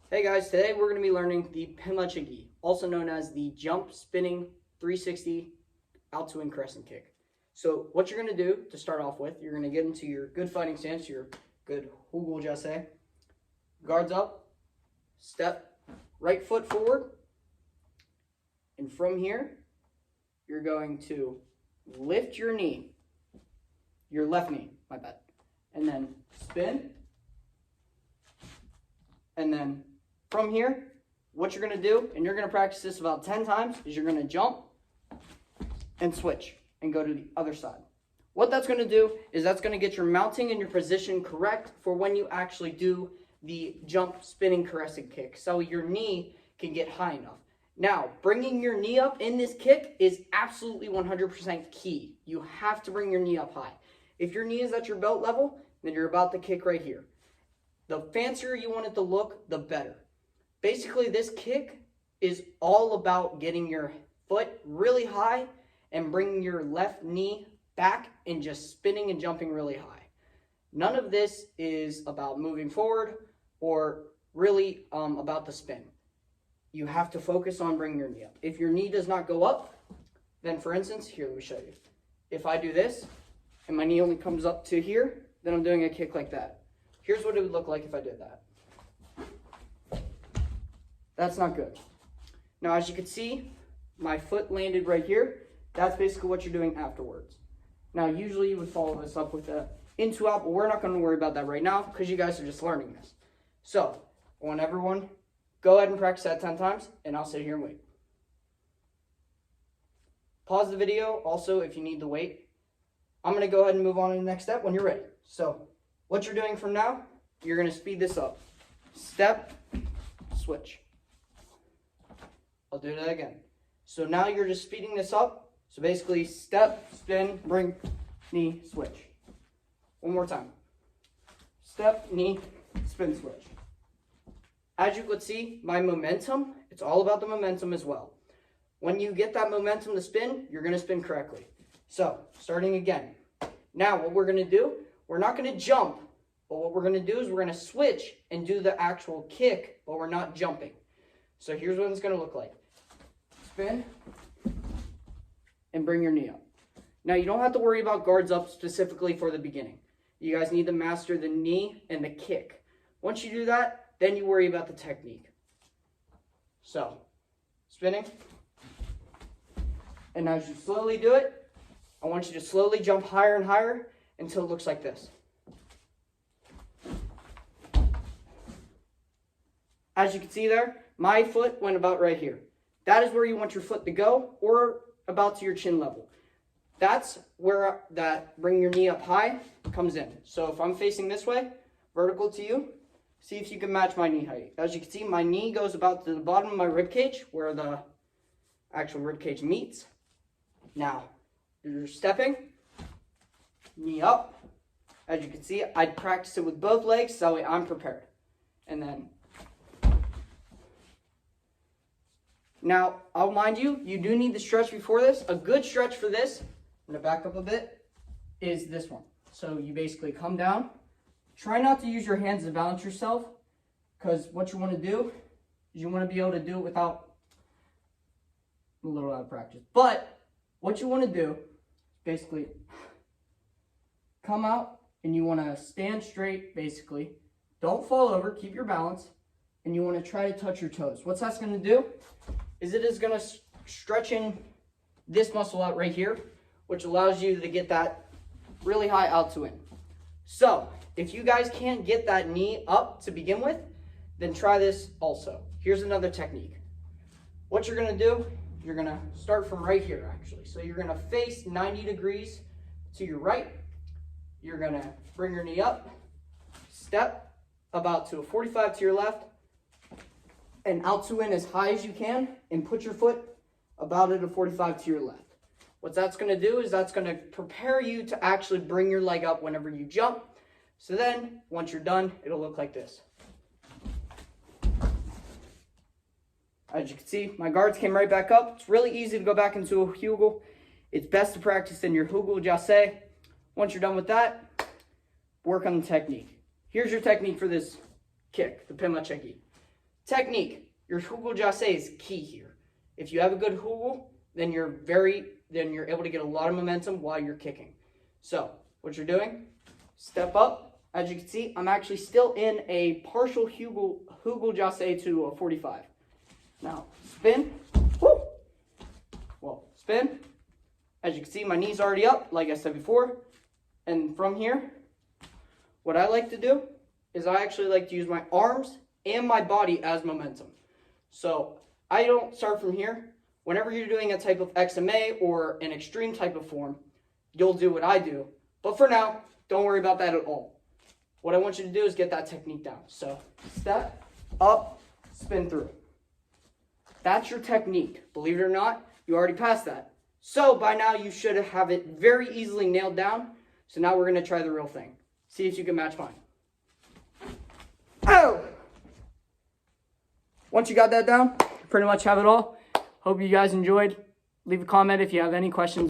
Hey guys, today we're going to be learning the Pima Kick, also known as the jump spinning 360 out to in crescent kick. So what you're going to do to start off with, you're going to get into your good fighting stance, your good hugul jase, guards up, step right foot forward, and from here you're going to lift your knee, your left knee, my bad, and then spin, and then from here, what you're going to do, and you're going to practice this about 10 times, is you're going to jump and switch and go to the other side. What that's going to do is that's going to get your mounting and your position correct for when you actually do the jump spinning crescent kick, so your knee can get high enough. Now, bringing your knee up in this kick is absolutely 100% key. You have to bring your knee up high. If your knee is at your belt level, then you're about to kick right here. The fancier you want it to look, the better. Basically, this kick is all about getting your foot really high and bringing your left knee back and just spinning and jumping really high. None of this is about moving forward or really about the spin. You have to focus on bringing your knee up. If your knee does not go up, then for instance, here, let me show you. If I do this and my knee only comes up to here, then I'm doing a kick like that. Here's what it would look like if I did that. That's not good. Now, as you can see, my foot landed right here. That's basically what you're doing afterwards. Now, usually you would follow this up with a into out, but we're not going to worry about that right now because you guys are just learning this. So, I want everyone, go ahead and practice that 10 times, and I'll sit here and wait. Pause the video. Also, if you need to wait, I'm going to go ahead and move on to the next step when you're ready. So, what you're doing from now, you're going to speed this up. Step, switch. I'll do that again. So now you're just speeding this up. So basically, step, spin, bring, knee, switch. One more time. Step, knee, spin, switch. As you could see, my momentum, it's all about the momentum as well. When you get that momentum to spin, you're going to spin correctly. So, starting again. Now, what we're going to do, we're not going to jump, but what we're going to do is we're going to switch and do the actual kick, but we're not jumping. So here's what it's going to look like. Spin and bring your knee up. Now, you don't have to worry about guards up specifically for the beginning. You guys need to master the knee and the kick. Once you do that, then you worry about the technique. So, spinning. And as you slowly do it, I want you to slowly jump higher and higher until it looks like this. As you can see there, my foot went about right here. That is where you want your foot to go, or about to your chin level. That's where that bring your knee up high comes in. So if I'm facing this way, vertical to you, see if you can match my knee height. As you can see, my knee goes about to the bottom of my rib cage, where the actual rib cage meets. Now, you're stepping, knee up. As you can see, I practice it with both legs, so that way I'm prepared. And then, now, I'll mind you, you do need to stretch before this. A good stretch for this, I'm going to back up a bit, is this one. So you basically come down. Try not to use your hands to balance yourself, because what you want to do is you want to be able to do it without a little out of practice. But what you want to do, basically, come out and you want to stand straight, basically. Don't fall over, keep your balance, and you want to try to touch your toes. What that's going to do is it is going to stretch in this muscle out right here, which allows you to get that really high out to in. So, if you guys can't get that knee up to begin with, then try this also. Here's another technique. What you're going to do, you're going to start from right here, actually. So you're going to face 90 degrees to your right. You're going to bring your knee up, step about to a 45 to your left, and out to in as high as you can, and put your foot about at a 45 to your left. What that's going to do is that's going to prepare you to actually bring your leg up whenever you jump. So then, once you're done, it'll look like this. As you can see, my guards came right back up. It's really easy to go back into a hugel. It's best to practice in your hugel jase. Once you're done with that, work on the technique. Here's your technique for this kick, the Pima Kick. Technique. Your hugel jasse is key here. If you have a good hugel, then you're able to get a lot of momentum while you're kicking. So what you're doing, step up. As you can see, I'm actually still in a partial hugel jasse to a 45. Now spin. Woo! Well, spin. As you can see, my knee's already up, like I said before. And from here, what I like to do is I actually like to use my arms and my body as momentum. So I don't start from here. Whenever you're doing a type of XMA or an extreme type of form, you'll do what I do. But for now, don't worry about that at all. What I want you to do is get that technique down. So step, up, spin through. That's your technique. Believe it or not, you already passed that. So by now you should have it very easily nailed down. So now we're going to try the real thing. See if you can match mine. Oh! Once you got that down, you pretty much have it all. Hope you guys enjoyed. Leave a comment if you have any questions.